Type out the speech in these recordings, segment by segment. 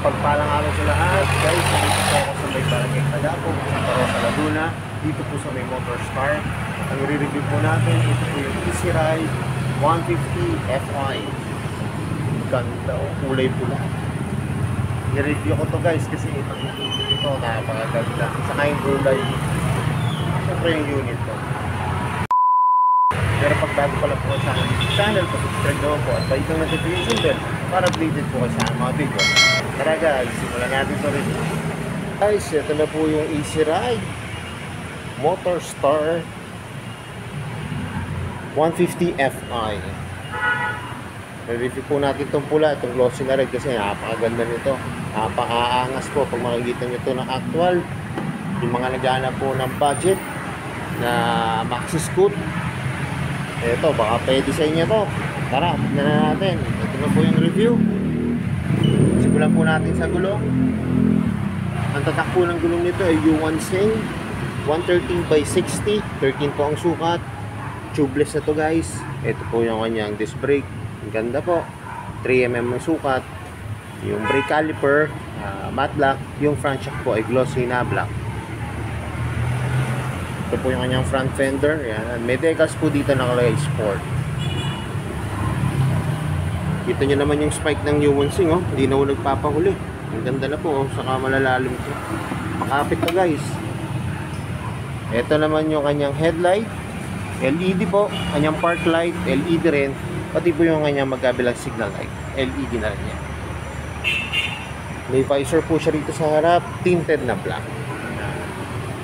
Mapagpalang araw sa lahat. Guys, nandito po ako sa may Barangay Tagapo, Santa Rosa, Laguna. Dito po sa may Motor Star. Ang i-review po natin, ito po yung Easy Ride 150 Fi. Ganda o, kulay pula. I-review ko to guys kasi ito napakaganda. Saka yung kulay. Siyempre yung unit to. Pero pag bago pala po sa aking channel, subscribe naman po at balik ng notification bell para updated po kayo sa mga video. Tara guys, simulan natin ito rin. Guys, ito na po yung Easy Ride Motor Star 150 Fi. Re-review po natin itong pula, itong glossy na red kasi napakaganda nito. Napaka-aangas po pag makikita nyo ito ng actual. Yung mga naghahanap po ng budget na maxi scoot, ito, baka pwede sa inyo to. Tara, tignan na natin. Ito na po yung review. Simulan po natin sa gulong. Ang tatak po ng gulong nito ay U1 Sing 113/60. 13 po ang sukat. Tubeless na to guys. Ito po yung kanyang disc brake. Ang ganda po. 3mm ang sukat. Yung brake caliper, matte black. Yung front shock po ay glossy na black. Ito po yung kanyang front fender. Yan. May decals po dito nakalagay sport. Kita nyo naman yung spike ng U1 Sing. Oh. Hindi na po nagpapahuli. Ang ganda na po. Oh. Saka malalalim po. Makapit to guys. Ito naman yung kanyang headlight. LED po. Kanyang park light. LED rin. Pati po yung kanyang magkabilang signal light. LED na rin yan. May visor po siya rito sa harap. Tinted na black.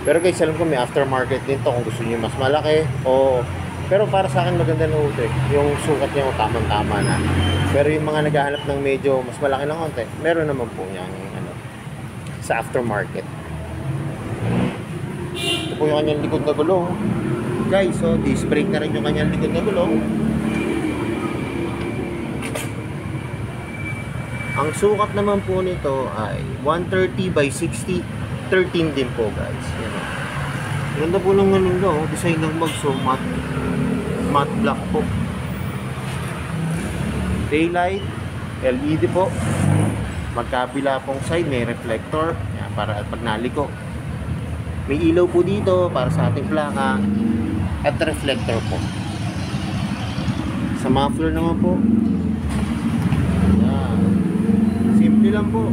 Pero guys, alam ko may aftermarket din to kung gusto niyo mas malaki o pero para sa akin maganda na ito eh. Yung sukat niya tamang-tama na. Pero yung mga naghahanap ng medyo mas malaki ng konti, meron naman po yung ano sa aftermarket. Ito po yung kanyang likod na gulong. Guys, so disc brake na rin yung kanyang likod na gulong. Ang sukat naman po nito ay 130/60. 13 din po guys. Yan. Ganda po ng ano no, design ng magso, matte black po. Daylight, LED po. Magkabila pong side may reflector. Yan, para pag naliko. May ilaw po dito para sa ating plaka at reflector po. Sa muffler naman po. Yan. Simple lang po.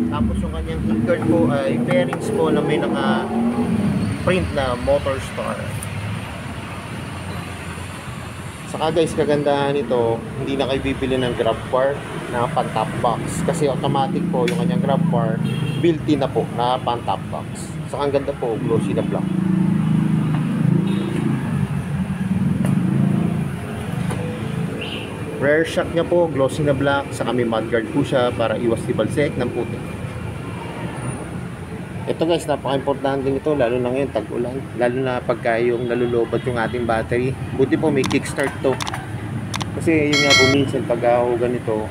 Tapos yung kanyang heat guard po ay bearings po na may naka-print na Motor Star. Saka guys, kagandahan nito, hindi na kayo bibili ng grab bar na pan-top box. Kasi automatic po yung kanyang grab bar, built-in na po na pan-top box. Saka ang ganda po, glossy na black. Rear shock niya po, glossy na black. Saka may mudguard po siya para iwas tibalsek ng putik. Ito guys, napaka-importante nito lalo na ngayon tag-ulan, lalo na pagka yung nalulobat yung ating battery. Buti po may kickstart to. Kasi yun nga po minsan pag ganito,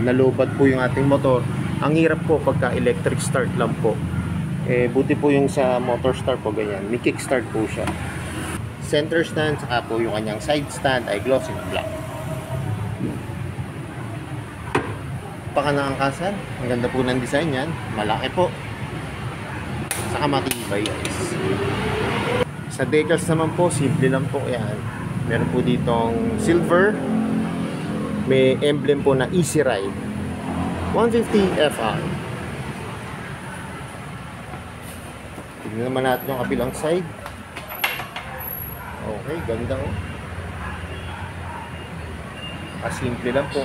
nalubat po yung ating motor. Ang hirap po pagka electric start lang po. Buti po yung sa Motor Star po ganyan, may kickstart po siya. Center stand, saka po yung kanyang side stand ay glossy black. Pagkanangkasan, ang ganda po ng design yan, malaki po. Saka matibay guys. Sa decals naman po, simple lang po yan. Meron po ditong silver. May emblem po na Easy Ride 150 Fi. Tignan naman natin yung kabilang side. Okay, ganda oh. Simple lang po.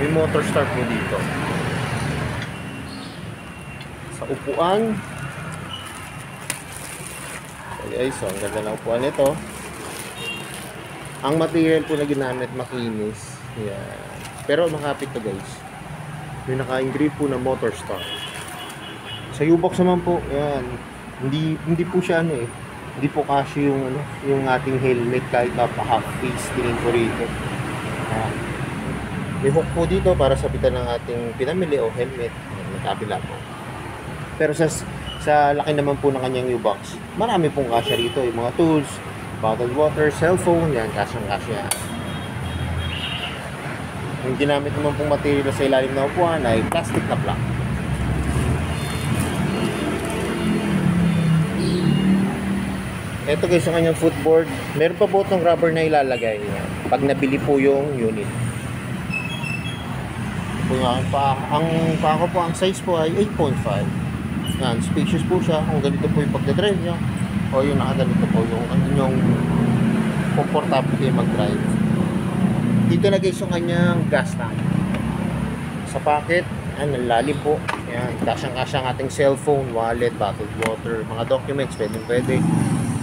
May Motor Star po dito. Sa upuan, okay, so ang ganda ng upuan nito. Ang material po na ginamit makinis. Yan. Pero makapit to guys. May naka-engrave po na Motor Star. Sa U-box naman po, yan. Hindi po siya ano eh. Hindi po kasi yung ating helmet kahit half face tingin ko rito. May hook po dito para sabitan ng ating pinamili o helmet. May kabila po. Pero sa laki naman po ng kanyang U-box, marami pong kasya rito. Yung mga tools, bottled water, cellphone, yan, kasyang-kasya. Yung ginamit naman pong material sa ilalim na upuan ay plastic na black. Ito guys, ang kanyang footboard. Meron pa po itong rubber na ilalagay pag nabili po yung unit. Ang pako po, ang size po ay 8.5. Yan, spacious po siya. Kung ganito po yung pagdadrive nyo, o yung nakaganito po yung inyong comfortable kayo mag-drive. Dito na guys yung kanyang gas tank. Sa pocket, yan, ang lalim po. Yan, kasyang-kasya ang ating cellphone, wallet, bottled water, mga documents, pwede.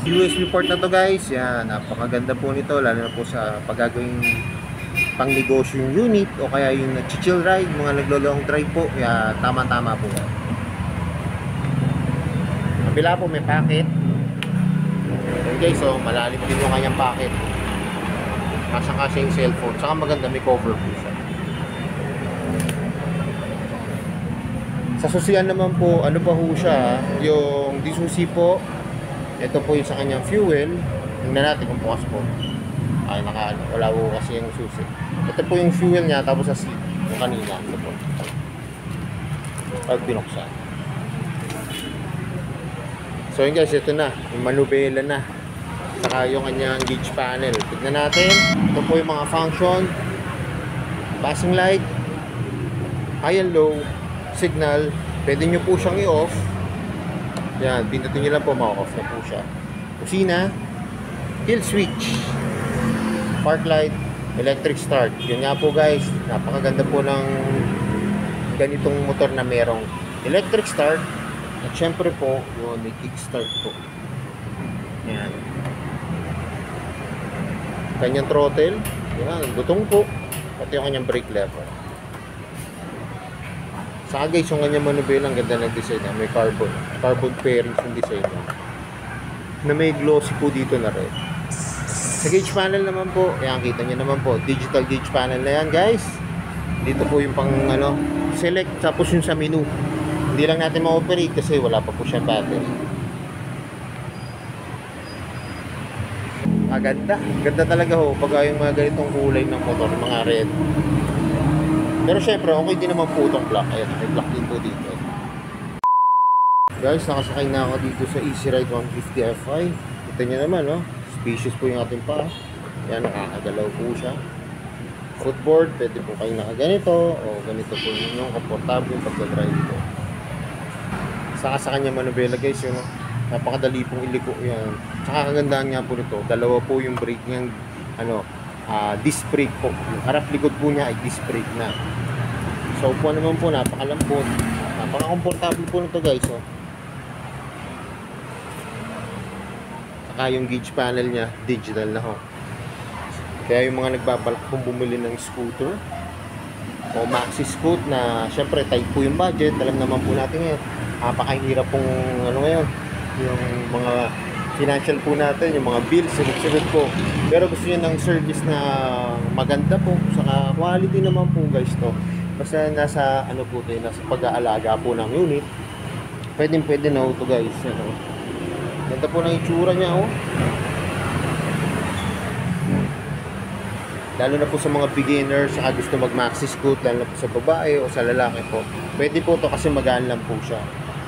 USB port na to guys. Yan, napakaganda po nito, lalo na po sa paggagawing pangnegosyo yung unit o kaya yung nag-chill ride, mga naglo-long drive po. Yan, tama-tama po yan. Kabila po may pocket. Okay, so malalim din yung kanyang pocket. Kasyang-kasya yung cellphone. Saka maganda, may cover po siya. Sa susian naman po, ano pa po siya, yung disusi po. Ito po yung sa kanyang fuel. Tingnan natin kung bukas po. Ay, wala po kasi yung susi. Ito po yung fuel niya, tapos sa seat. Yung kanina, ito po. Pag binuksan. So yun guys, ito na. Yung manubela na. Saka yung kanyang gauge panel. Tignan natin. Ito po yung mga function. Passing light. High and low. Signal. Pwede nyo po siyang i-off. Yan, pindutin nyo lang po, ma-off na po siya. Kusina, kill switch, park light, electric start. Yun nga po guys, napakaganda po ng ganitong motor na merong electric start. At syempre po, yun, may kick start po. Yan. Kanyang throttle, yan, gutong po. Pati yung kanyang brake lever. Saka guys, yung kanyang manubela, ang ganda ng design niya. May carbon fairings yung design niya. Na may glossy po dito na red. Sa gauge panel naman po, ayan, kita nyo naman po, digital gauge panel na yan guys. Dito po yung pang select, tapos yung sa menu. Hindi lang natin ma-operate kasi wala pa po siyang battery. Ganda. Ganda talaga ho, pag yung mga ganitong kulay ng motor, mga red. Pero syempre, okay din naman po itong black. Ayan, may black din po dito. Guys, nakasakay na ako dito sa Easy Ride 150 Fi. Kita nyo naman, no? Spacious po yung ating paa. Ayan, nakakagalaw po siya. Footboard, pwede po kayo nakaganito. O ganito po yung komportable yung pagdadrive ko. Saka sa kanya manubela guys, yun, no? Napakadali pong iliko yan. Saka kagandahan nga po nito, dalawa po yung brake niyang, disc brake po. Yung harap likod po niya ay disc brake na. So po naman po, napakalambot. Napaka-komportable po nito guys, oh. Saka yung gauge panel niya, digital na ho. Kaya yung mga nagbabalak pong bumili ng scooter o maxi scoot na syempre tight po yung budget, alam naman po natin ngayon, napakahirap pong ngayon, yung mga financial po natin, yung mga bills, sunod-sunod po. Pero gusto nyo ng service na maganda po, saka quality naman po guys to. Basta nasa po tayo, nasa pag-aalaga po ng unit, pwede na ito guys. Ganda po ng itsura niya, oh. Lalo na po sa mga beginners, saka gusto mag-maxi scoot, lalo na po sa babae o sa lalaki po. Pwede po to kasi magaan lang po siya.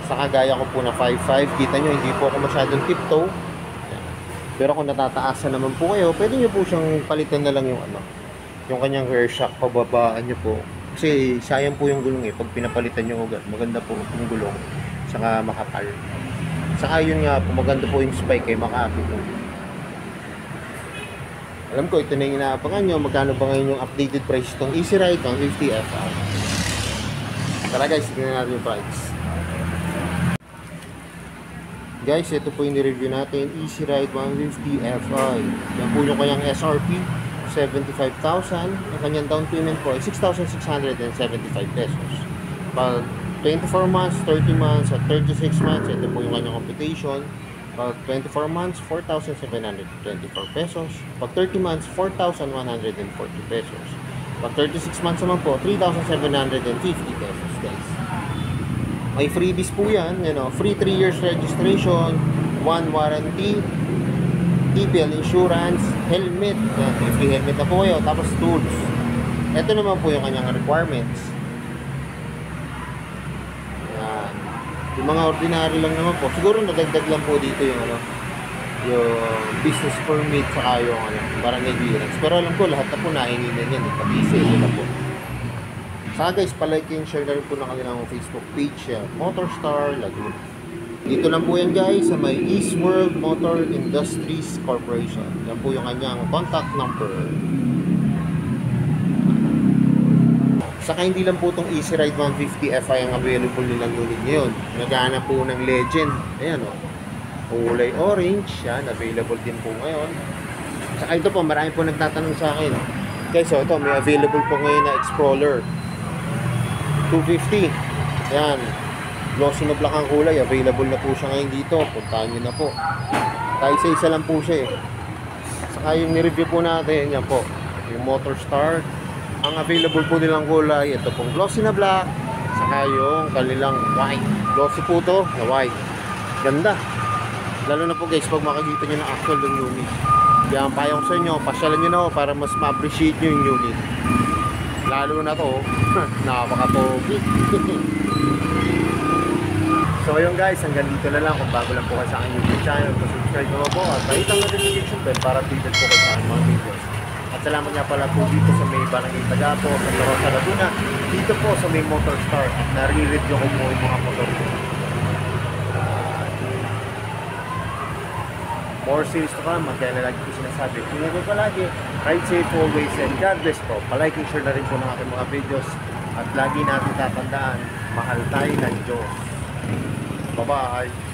Sa kagaya ko po na 5'5", kita nyo, hindi po ako masyadong tiptoe. Pero kung natataasan naman po kayo, pwede nyo po siyang palitan na lang yung kanyang rear shock, pababaan nyo po. Kasi sayang po yung gulong pag pinapalitan nyo agad. Maganda po yung gulong, saka makapal. Saka yun nga po, maganda po yung spike makapit po. Alam ko, ito na yung inaabangan nyo. Magkano ba ngayon yung updated price itong Easy Ride 150 Fi? Tara guys, tignan natin yung price. Guys, ito po yung review natin, Easy Ride 150 Fi. Yan po yung kanyang SRP, 75,000. Ang kanyang down payment po ay 6,675 pesos. Pag 24 months, 30 months, at 36 months, ito po yung kanyang computation. Pag 24 months, 4,724 pesos. Pag 30 months, 4,140 pesos. Pag 36 months naman po, 3,750 pesos guys. May freebies po yan, free 3 years registration, 1 warranty, TPL insurance, helmet, free helmet na po kayo, tapos tools. Ito naman po yung kanyang requirements. Yan. Yung mga ordinary lang naman po, siguro nadagdag lang po dito yung business permit, saka yung barangay clearance. Pero alam ko, lahat na po nahingi na yan. Pati sale na po. Saka guys, palike and share na rin po ng kanilang Facebook page, Motorstar Laguna. Dito lang po yan guys, sa may East World Motor Industries Corporation. Yan po yung kanyang contact number. Saka hindi lang po itong Easy Ride 150 Fi ang available nilang unit ngayon. Naghahanap po ng Legend. Ayan o. Kulay orange. Yan, available din po ngayon. Saka ito po, marami po nagtatanong sa akin. Guys, so ito, may available po ngayon na Explorer 250. Yan. Glossy na black ang kulay. Available na po siya ngayon dito. Puntahan nyo na po. Kahit isa lang po siya eh. Saka yung ni-review po natin, yan po. Yung Motorstar. Ang available po nilang kulay, ito pong glossy na black, saka yung kanilang white. Glossy po to na white. Ganda. Lalo na po guys, pag makikita nyo ng actual ng unit. Kaya ang payong sa inyo, pasyalan nyo na ako para mas ma-appreciate nyo yung unit. Lalo na to, napaka-pogi. So ayun guys, hanggang dito na lang. Kung bago lang po kayo sa aking YouTube channel, subscribe mo po at kahit ang notification bell para updated po kayo sa aking mga videos. At salamat nga pala po dito sa may Barangay Tagapo, sa Rosa Laguna, dito po sa may Motorstar. Nare-review ko po yung mga motor ko. More series to come, kaya na lagi ko sinasabi. Tingnan ko palagi, ride safe always and God bless po. Palike and share na rin po ng aking mga videos. At lagi natin tatandaan, mahal tayo ng Diyos. Bye-bye!